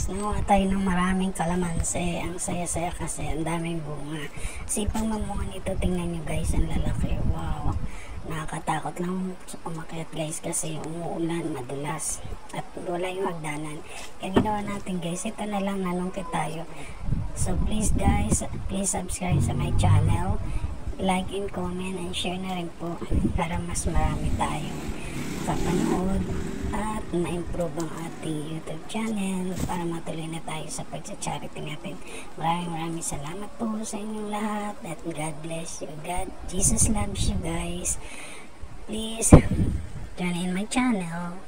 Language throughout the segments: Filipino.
guys, nakuha tayo ng maraming kalamansi. Ang saya-saya kasi, ang daming bunga. Sipang mamunga nito, tingnan nyo guys, ang lalaki. Wow, nakakatakot lang umakyat guys kasi umuulan, madulas at wala yung hagdanan. Kaya ginawa natin guys, ito na lang, nanungkit tayo. So please guys, please subscribe sa my channel, like and comment and share na rin po para mas marami tayong kapanood at ma-improve ang ating YouTube channel para matuloy na tayo sa pagsa-charity natin. Maraming salamat po sa inyong lahat at God bless you. Jesus loves you guys. Please join in my channel,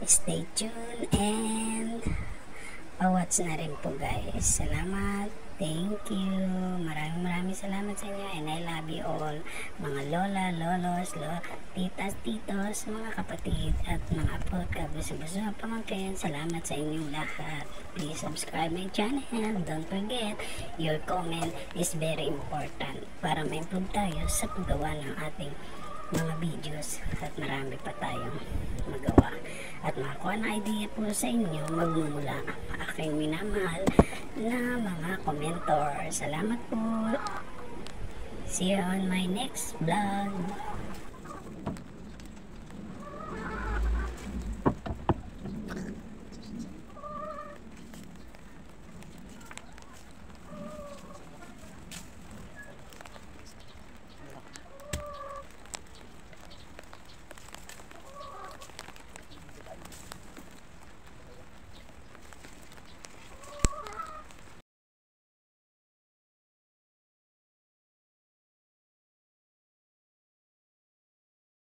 stay tuned and watch na rin po guys. Salamat. Thank you. Maraming salamat sa inyo and I love you all. Mga lola, lolos, titas, titos, mga kapatid at mga apo, kabuso-buso, pamangkin. Salamat sa inyong lahat. Please subscribe my channel. Don't forget, your comment is very important para ma-improve tayo sa paggawa ng ating mga videos at marami pa tayong magawa at makakuha na idea po sa inyo magmumula aking minamahal na mga komentor. Salamat po. See you on my next vlog.